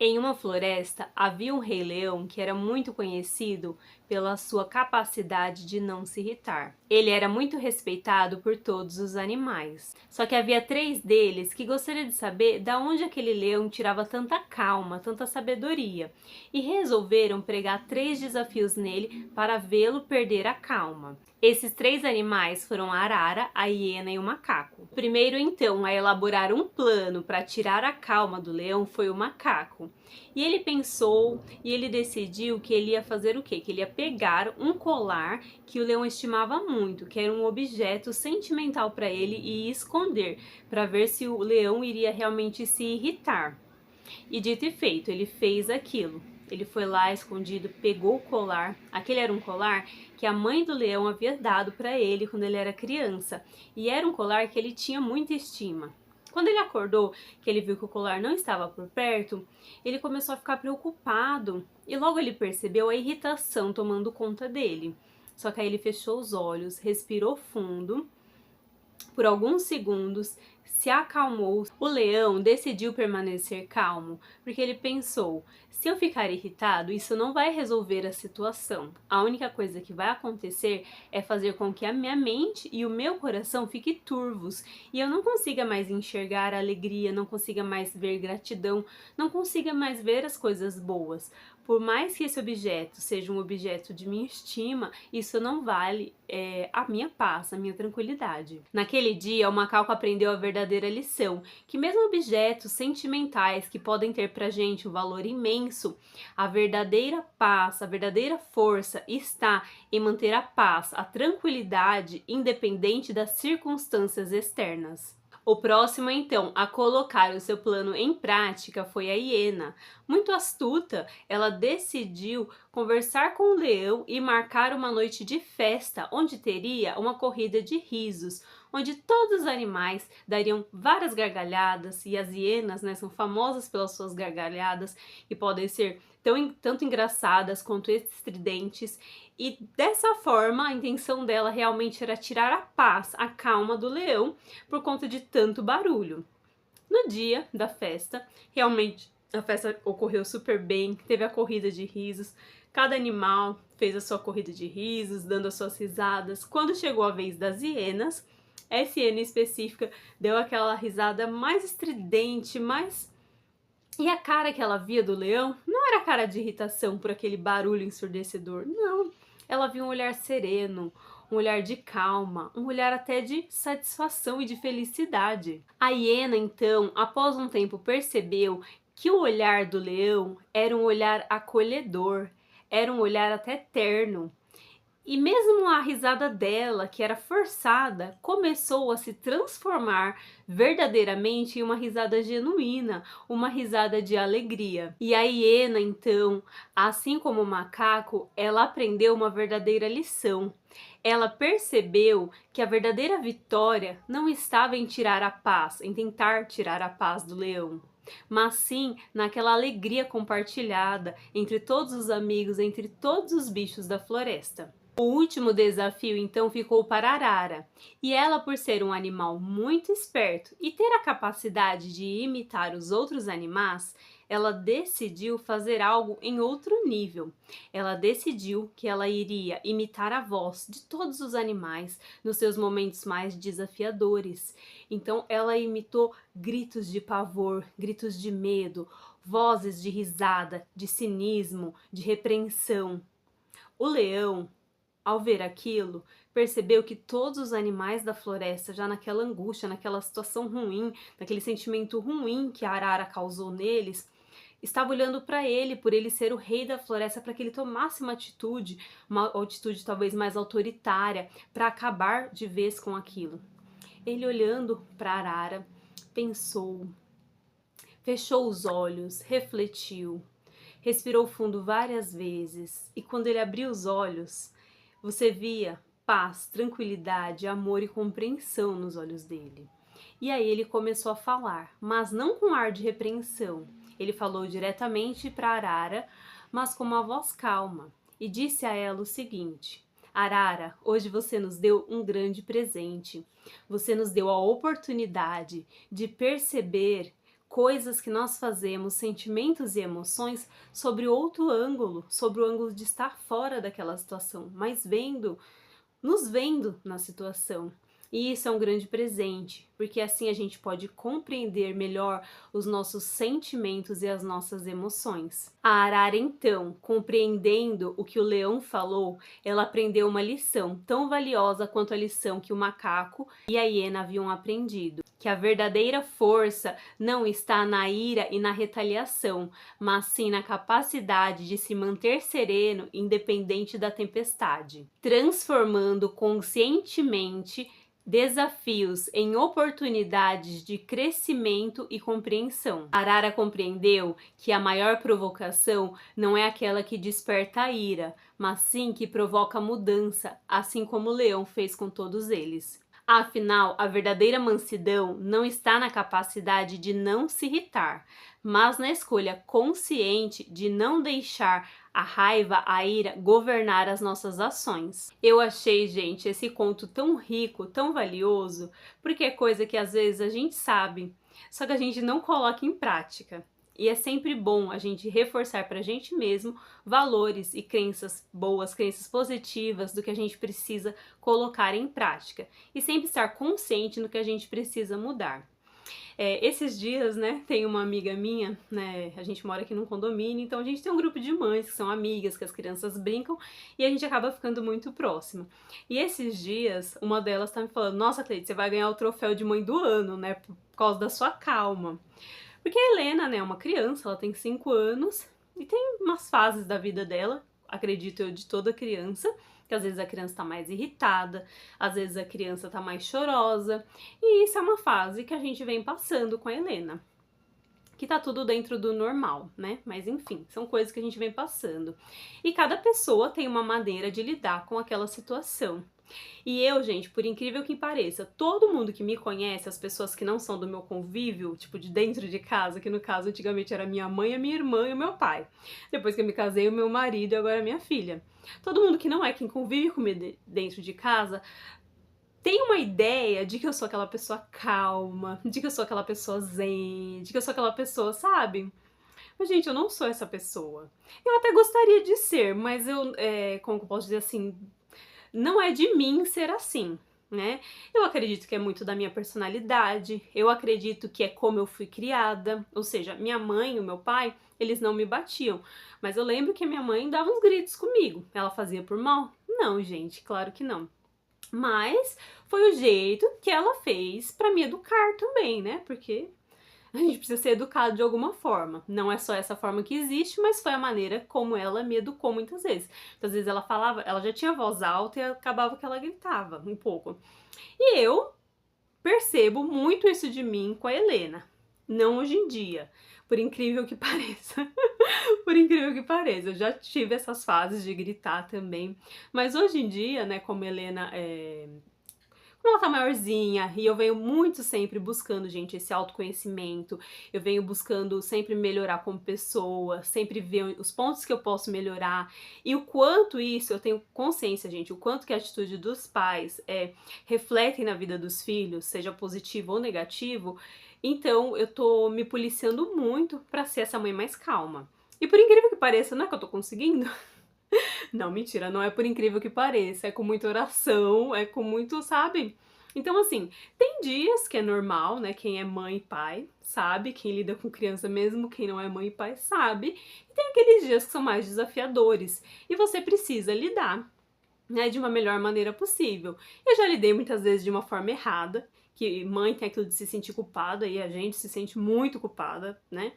Em uma floresta havia um rei leão que era muito conhecido pela sua capacidade de não se irritar. Ele era muito respeitado por todos os animais. Só que havia três deles que gostariam de saber de onde aquele leão tirava tanta calma, tanta sabedoria, e resolveram pregar três desafios nele para vê-lo perder a calma. Esses três animais foram a arara, a hiena e o macaco. O primeiro, então, a elaborar um plano para tirar a calma do leão foi o macaco. E ele pensou e ele decidiu que ele ia fazer o quê? Que ele ia pegar um colar que o leão estimava muito, que era um objeto sentimental para ele e esconder, para ver se o leão iria realmente se irritar. E dito e feito, ele fez aquilo. Ele foi lá escondido, pegou o colar. Aquele era um colar que a mãe do leão havia dado para ele quando ele era criança. E era um colar que ele tinha muita estima. Quando ele acordou, que ele viu que o colar não estava por perto, ele começou a ficar preocupado. E logo ele percebeu a irritação tomando conta dele. Só que aí ele fechou os olhos, respirou fundo por alguns segundos, se acalmou. O leão decidiu permanecer calmo, porque ele pensou: se eu ficar irritado, isso não vai resolver a situação. A única coisa que vai acontecer é fazer com que a minha mente e o meu coração fiquem turvos e eu não consiga mais enxergar a alegria, não consiga mais ver gratidão, não consiga mais ver as coisas boas. Por mais que esse objeto seja um objeto de minha estima, isso não vale a minha paz, a minha tranquilidade. Naquele dia, o macaco aprendeu a verdadeira lição, que mesmo objetos sentimentais que podem ter pra gente um valor imenso, a verdadeira paz, a verdadeira força está em manter a paz, a tranquilidade, independente das circunstâncias externas. O próximo, então, a colocar o seu plano em prática foi a hiena. Muito astuta, ela decidiu conversar com o leão e marcar uma noite de festa, onde teria uma corrida de risos, onde todos os animais dariam várias gargalhadas, e as hienas, né, são famosas pelas suas gargalhadas e podem ser tanto engraçadas quanto estridentes. E dessa forma, a intenção dela realmente era tirar a paz, a calma do leão por conta de tanto barulho. No dia da festa, realmente a festa ocorreu super bem, teve a corrida de risos, cada animal fez a sua corrida de risos, dando as suas risadas. Quando chegou a vez das hienas, essa hiena específica deu aquela risada mais estridente, mais... E a cara que ela via do leão não era cara de irritação por aquele barulho ensurdecedor, não. Ela via um olhar sereno, um olhar de calma, um olhar até de satisfação e de felicidade. A hiena, então, após um tempo, percebeu que o olhar do leão era um olhar acolhedor, era um olhar até terno. E mesmo a risada dela, que era forçada, começou a se transformar verdadeiramente em uma risada genuína, uma risada de alegria. E a hiena, então, assim como o macaco, ela aprendeu uma verdadeira lição. Ela percebeu que a verdadeira vitória não estava em tirar a paz, em tentar tirar a paz do leão, mas sim naquela alegria compartilhada entre todos os amigos, entre todos os bichos da floresta. O último desafio então ficou para a arara, e ela, por ser um animal muito esperto e ter a capacidade de imitar os outros animais, ela decidiu fazer algo em outro nível. Ela decidiu que ela iria imitar a voz de todos os animais nos seus momentos mais desafiadores. Então ela imitou gritos de pavor, gritos de medo, vozes de risada, de cinismo, de repreensão. O leão, ao ver aquilo, percebeu que todos os animais da floresta, já naquela angústia, naquela situação ruim, naquele sentimento ruim que a arara causou neles, estavam olhando para ele, por ele ser o rei da floresta, para que ele tomasse uma atitude talvez mais autoritária, para acabar de vez com aquilo. Ele, olhando para a arara, pensou, fechou os olhos, refletiu, respirou fundo várias vezes, e quando ele abriu os olhos, você via paz, tranquilidade, amor e compreensão nos olhos dele. E aí ele começou a falar, mas não com ar de repreensão. Ele falou diretamente para a arara, mas com uma voz calma, e disse a ela o seguinte: Arara, hoje você nos deu um grande presente. Você nos deu a oportunidade de perceber coisas que nós fazemos, sentimentos e emoções sobre outro ângulo, sobre o ângulo de estar fora daquela situação, mas nos vendo na situação. E isso é um grande presente, porque assim a gente pode compreender melhor os nossos sentimentos e as nossas emoções. A arara, então, compreendendo o que o leão falou, ela aprendeu uma lição tão valiosa quanto a lição que o macaco e a hiena haviam aprendido. Que a verdadeira força não está na ira e na retaliação, mas sim na capacidade de se manter sereno independente da tempestade, transformando conscientemente desafios em oportunidades de crescimento e compreensão. Arara compreendeu que a maior provocação não é aquela que desperta a ira, mas sim que provoca mudança, assim como o leão fez com todos eles. Afinal, a verdadeira mansidão não está na capacidade de não se irritar, mas na escolha consciente de não deixar a raiva, a ira governar as nossas ações. Eu achei, gente, esse conto tão rico, tão valioso, porque é coisa que às vezes a gente sabe, só que a gente não coloca em prática. E é sempre bom a gente reforçar para a gente mesmo valores e crenças boas, crenças positivas do que a gente precisa colocar em prática. E sempre estar consciente no que a gente precisa mudar. Esses dias, né, tem uma amiga minha, né, a gente mora aqui num condomínio, então a gente tem um grupo de mães que são amigas, que as crianças brincam e a gente acaba ficando muito próxima. E esses dias, uma delas tá me falando, nossa, Cleide, você vai ganhar o troféu de mãe do ano, né, por causa da sua calma. Porque a Helena, né, é uma criança, ela tem 5 anos e tem umas fases da vida dela, acredito eu, de toda criança, que às vezes a criança tá mais irritada, às vezes a criança tá mais chorosa, e isso é uma fase que a gente vem passando com a Helena. Que tá tudo dentro do normal, né? Mas enfim, são coisas que a gente vem passando. E cada pessoa tem uma maneira de lidar com aquela situação. E eu, gente, por incrível que pareça, todo mundo que me conhece, as pessoas que não são do meu convívio, tipo de dentro de casa, que no caso antigamente era minha mãe, a minha irmã e o meu pai. Depois que eu me casei, o meu marido e agora a minha filha. Todo mundo que não é quem convive comigo dentro de casa tem uma ideia de que eu sou aquela pessoa calma, de que eu sou aquela pessoa zen, de que eu sou aquela pessoa, sabe? Mas, gente, eu não sou essa pessoa. Eu até gostaria de ser, mas como que eu posso dizer assim, não é de mim ser assim, né? Eu acredito que é muito da minha personalidade, eu acredito que é como eu fui criada, ou seja, minha mãe e o meu pai, eles não me batiam, mas eu lembro que a minha mãe dava uns gritos comigo. Ela fazia por mal? Não, gente, claro que não. Mas foi o jeito que ela fez pra me educar também, né? Porque a gente precisa ser educado de alguma forma. Não é só essa forma que existe, mas foi a maneira como ela me educou muitas vezes. Muitas vezes ela falava, ela já tinha voz alta e acabava que ela gritava um pouco. E eu percebo muito isso de mim com a Helena. Não hoje em dia, por incrível que pareça. Por incrível que pareça, eu já tive essas fases de gritar também. Mas hoje em dia, né, como a Helena como ela tá maiorzinha, e eu venho muito sempre buscando, gente, esse autoconhecimento, eu venho buscando sempre melhorar como pessoa, sempre ver os pontos que eu posso melhorar, e o quanto isso, eu tenho consciência, gente, o quanto que a atitude dos pais refletem na vida dos filhos, seja positivo ou negativo, então eu tô me policiando muito pra ser essa mãe mais calma. E por incrível que pareça, não é que eu tô conseguindo? Não, mentira, não é por incrível que pareça, é com muita oração, é com muito, sabe? Então, assim, tem dias que é normal, né? Quem é mãe e pai sabe, quem lida com criança mesmo, quem não é mãe e pai sabe, e tem aqueles dias que são mais desafiadores, e você precisa lidar, né, de uma melhor maneira possível. Eu já lidei muitas vezes de uma forma errada, que mãe tem aquilo de se sentir culpada, e a gente se sente muito culpada, né?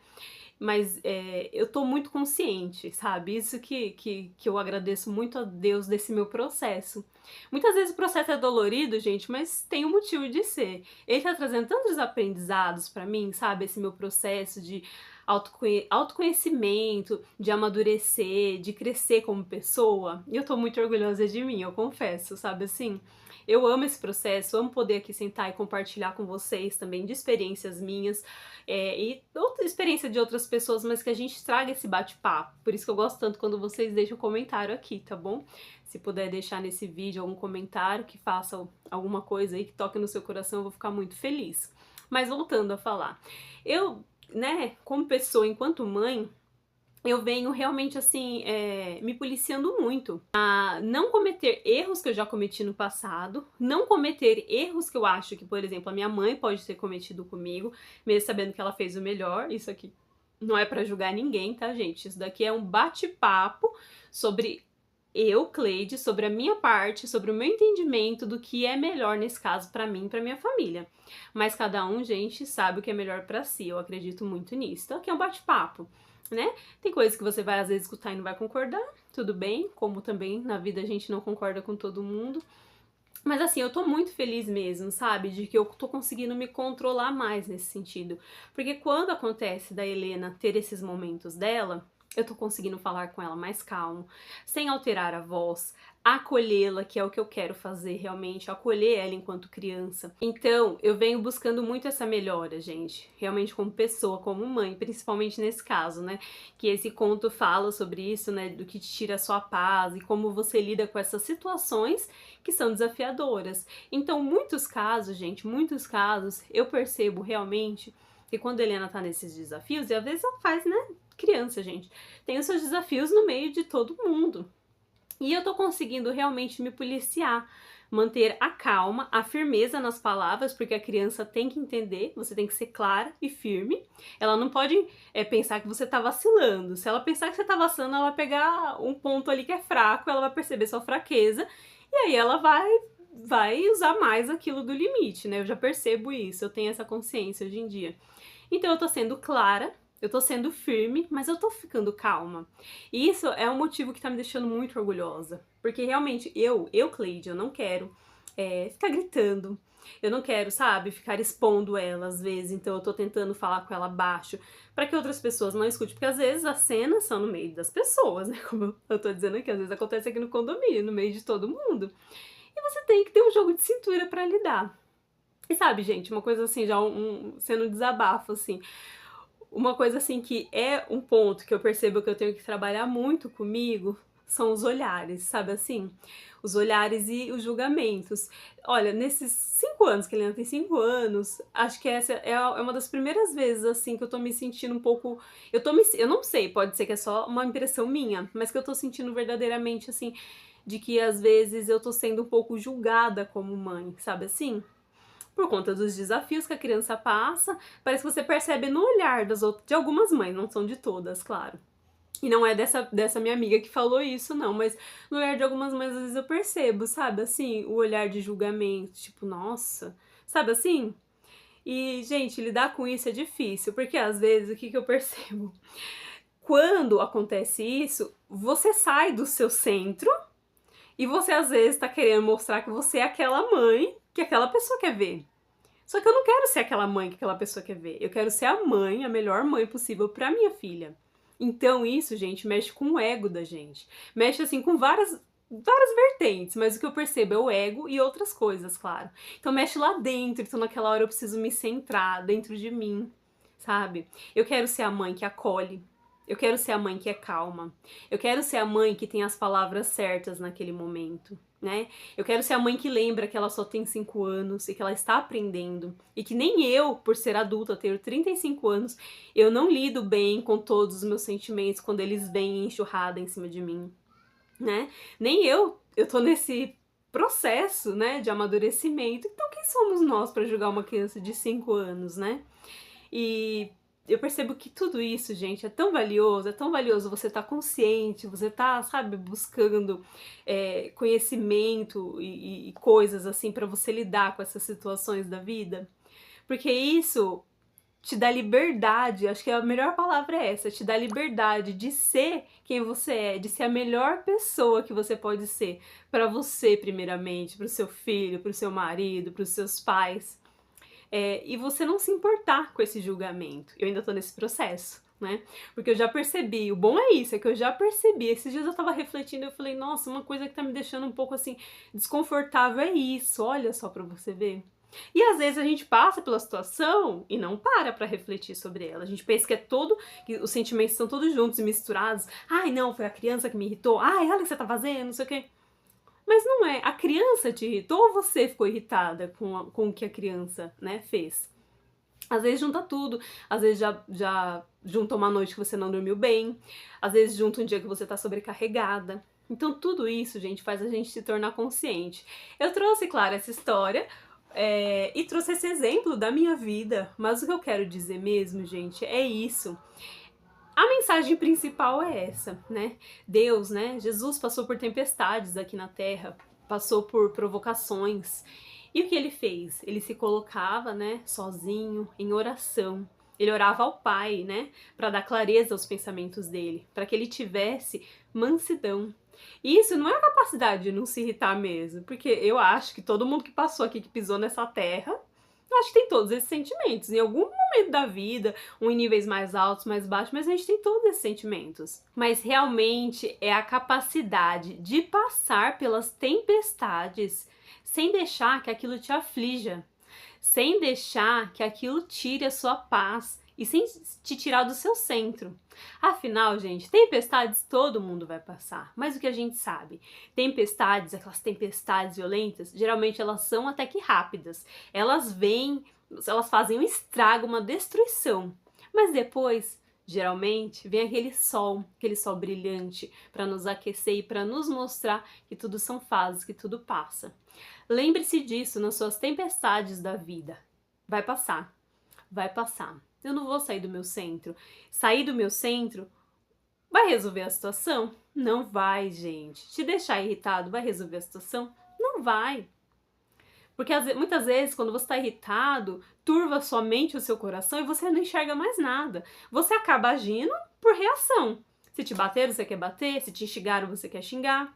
Mas eu tô muito consciente, sabe? Isso que eu agradeço muito a Deus desse meu processo. Muitas vezes o processo é dolorido, gente, mas tem um motivo de ser. Ele tá trazendo tantos aprendizados pra mim, sabe? Esse meu processo de autoconhecimento, de amadurecer, de crescer como pessoa. E eu tô muito orgulhosa de mim, eu confesso, sabe assim? Eu amo esse processo, amo poder aqui sentar e compartilhar com vocês também de experiências minhas e outra experiência de outras pessoas, mas que a gente traga esse bate-papo. Por isso que eu gosto tanto quando vocês deixam um comentário aqui, tá bom? Se puder deixar nesse vídeo algum comentário que faça alguma coisa aí que toque no seu coração, eu vou ficar muito feliz. Mas voltando a falar, eu né, como pessoa, enquanto mãe, eu venho realmente, assim, me policiando muito a não cometer erros que eu já cometi no passado, não cometer erros que eu acho que, por exemplo, a minha mãe pode ter cometido comigo, mesmo sabendo que ela fez o melhor. Isso aqui não é pra julgar ninguém, tá, gente? Isso daqui é um bate-papo sobre eu, Cleide, sobre a minha parte, sobre o meu entendimento do que é melhor nesse caso pra mim e pra minha família. Mas cada um, gente, sabe o que é melhor pra si. Eu acredito muito nisso. Então aqui é um bate-papo, né? Tem coisas que você vai às vezes escutar e não vai concordar, tudo bem, como também na vida a gente não concorda com todo mundo. Mas assim, eu tô muito feliz mesmo, sabe? De que eu tô conseguindo me controlar mais nesse sentido. Porque quando acontece da Helena ter esses momentos dela, eu tô conseguindo falar com ela mais calmo, sem alterar a voz, acolhê-la, que é o que eu quero fazer realmente, acolher ela enquanto criança. Então, eu venho buscando muito essa melhora, gente, realmente como pessoa, como mãe, principalmente nesse caso, né? Que esse conto fala sobre isso, né? Do que te tira a sua paz e como você lida com essas situações que são desafiadoras. Então, muitos casos, gente, muitos casos, eu percebo realmente que quando a Helena tá nesses desafios, e às vezes ela faz, né? Criança, gente, tem os seus desafios no meio de todo mundo. E eu tô conseguindo realmente me policiar, manter a calma, a firmeza nas palavras, porque a criança tem que entender, você tem que ser clara e firme. Ela não pode pensar que você tá vacilando. Se ela pensar que você tá vacilando, ela vai pegar um ponto ali que é fraco, ela vai perceber sua fraqueza, e aí ela vai usar mais aquilo do limite, né? Eu já percebo isso, eu tenho essa consciência hoje em dia. Então eu tô sendo clara, eu tô sendo firme, mas eu tô ficando calma. E isso é um motivo que tá me deixando muito orgulhosa. Porque realmente Cleide, eu não quero ficar gritando. Eu não quero, sabe, ficar expondo ela às vezes. Então eu tô tentando falar com ela baixo para que outras pessoas não escutem. Porque às vezes as cenas são no meio das pessoas, né? Como eu tô dizendo aqui, às vezes acontece aqui no condomínio, no meio de todo mundo. E você tem que ter um jogo de cintura para lidar. E sabe, gente, uma coisa assim, já sendo um desabafo, assim. Uma coisa assim que é um ponto que eu percebo que eu tenho que trabalhar muito comigo são os olhares, sabe assim? Os olhares e os julgamentos. Olha, nesses 5 anos, que a Helena tem 5 anos, acho que essa é uma das primeiras vezes, assim, que eu tô me sentindo um pouco... Eu não sei, pode ser que é só uma impressão minha, mas que eu tô sentindo verdadeiramente, assim, de que às vezes eu tô sendo um pouco julgada como mãe, sabe assim? Por conta dos desafios que a criança passa, parece que você percebe no olhar de algumas mães, não são de todas, claro. E não é dessa minha amiga que falou isso, não, mas no olhar de algumas mães, às vezes eu percebo, sabe, assim, o olhar de julgamento, tipo, nossa, sabe assim? E, gente, lidar com isso é difícil, porque às vezes, o que eu percebo? Quando acontece isso, você sai do seu centro e você, às vezes, tá querendo mostrar que você é aquela mãe que aquela pessoa quer ver. Só que eu não quero ser aquela mãe que aquela pessoa quer ver. Eu quero ser a mãe, a melhor mãe possível pra minha filha. Então isso, gente, mexe com o ego da gente. Mexe, assim, com várias vertentes, mas o que eu percebo é o ego e outras coisas, claro. Então mexe lá dentro, então naquela hora eu preciso me centrar dentro de mim, sabe? Eu quero ser a mãe que acolhe. Eu quero ser a mãe que é calma. Eu quero ser a mãe que tem as palavras certas naquele momento, né? Eu quero ser a mãe que lembra que ela só tem 5 anos e que ela está aprendendo. E que nem eu, por ser adulta, ter 35 anos, eu não lido bem com todos os meus sentimentos quando eles vêm enxurrada em cima de mim, né? Nem eu tô nesse processo, né, de amadurecimento. Então quem somos nós para julgar uma criança de 5 anos, né? E eu percebo que tudo isso, gente, é tão valioso você estar consciente, você tá, sabe, buscando conhecimento e coisas assim pra você lidar com essas situações da vida. Porque isso te dá liberdade, acho que a melhor palavra é essa, te dá liberdade de ser quem você é, de ser a melhor pessoa que você pode ser pra você primeiramente, pro seu filho, pro seu marido, pros seus pais. E você não se importar com esse julgamento. Eu ainda tô nesse processo, né? Porque eu já percebi, o bom é isso, é que eu já percebi. Esses dias eu tava refletindo e eu falei, nossa, uma coisa que tá me deixando um pouco assim desconfortável é isso, olha só pra você ver. E às vezes a gente passa pela situação e não para pra refletir sobre ela. A gente pensa que os sentimentos estão todos juntos e misturados. Ai, não, foi a criança que me irritou. Ai, olha o que você tá fazendo, não sei o quê. Mas não é. A criança te irritou ou você ficou irritada com o que a criança, né, fez? Às vezes junta tudo, às vezes já junta uma noite que você não dormiu bem, às vezes junta um dia que você tá sobrecarregada. Então tudo isso, gente, faz a gente se tornar consciente. Eu trouxe, claro, essa história e trouxe esse exemplo da minha vida, mas o que eu quero dizer mesmo, gente, é isso. A mensagem principal é essa, né? Deus, né? Jesus passou por tempestades aqui na Terra, passou por provocações. E o que ele fez? Ele se colocava, né, sozinho, em oração. Ele orava ao Pai, né, para dar clareza aos pensamentos dele, para que ele tivesse mansidão. E isso não é a capacidade de não se irritar mesmo, porque eu acho que todo mundo que passou aqui, que pisou nessa terra, eu acho que tem todos esses sentimentos. Em algum momento da vida, um em níveis mais altos, mais baixos, mas a gente tem todos esses sentimentos. Mas realmente é a capacidade de passar pelas tempestades sem deixar que aquilo te aflija, sem deixar que aquilo tire a sua paz e sem te tirar do seu centro. Afinal, gente, tempestades todo mundo vai passar, mas o que a gente sabe? Tempestades, aquelas tempestades violentas, geralmente elas são até que rápidas. Elas vêm, elas fazem um estrago, uma destruição. Mas depois, geralmente, vem aquele sol brilhante para nos aquecer e para nos mostrar que tudo são fases, que tudo passa. Lembre-se disso nas suas tempestades da vida. Vai passar, vai passar. Eu não vou sair do meu centro. Sair do meu centro vai resolver a situação? Não vai, gente. Te deixar irritado vai resolver a situação? Não vai. Porque muitas vezes, quando você está irritado, turva sua mente, o seu coração e você não enxerga mais nada. Você acaba agindo por reação. Se te bateram, você quer bater. Se te xingaram, você quer xingar.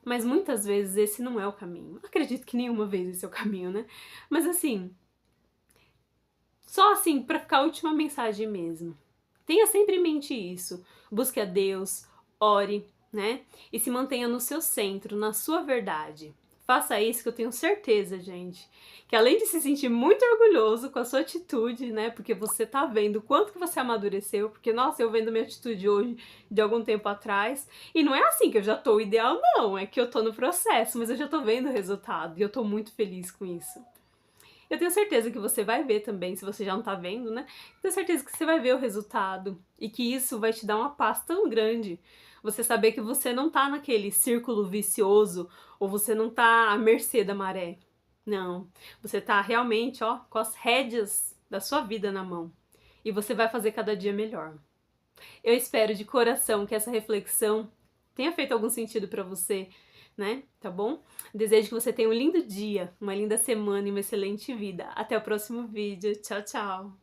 Mas muitas vezes esse não é o caminho. Acredito que nenhuma vez esse é o caminho, né? Mas assim, só assim, pra ficar a última mensagem mesmo. Tenha sempre em mente isso. Busque a Deus, ore, né? E se mantenha no seu centro, na sua verdade. Faça isso que eu tenho certeza, gente, que além de se sentir muito orgulhoso com a sua atitude, né, porque você tá vendo o quanto que você amadureceu, porque, nossa, eu vendo minha atitude hoje de algum tempo atrás, e não é assim que eu já tô ideal, não, é que eu tô no processo, mas eu já tô vendo o resultado, e eu tô muito feliz com isso. Eu tenho certeza que você vai ver também, se você já não tá vendo, né? Tenho certeza que você vai ver o resultado e que isso vai te dar uma paz tão grande. Você saber que você não tá naquele círculo vicioso ou você não tá à mercê da maré. Não, você tá realmente, ó, com as rédeas da sua vida na mão. E você vai fazer cada dia melhor. Eu espero de coração que essa reflexão tenha feito algum sentido pra você, né? Tá bom? Desejo que você tenha um lindo dia, uma linda semana e uma excelente vida. Até o próximo vídeo. Tchau, tchau!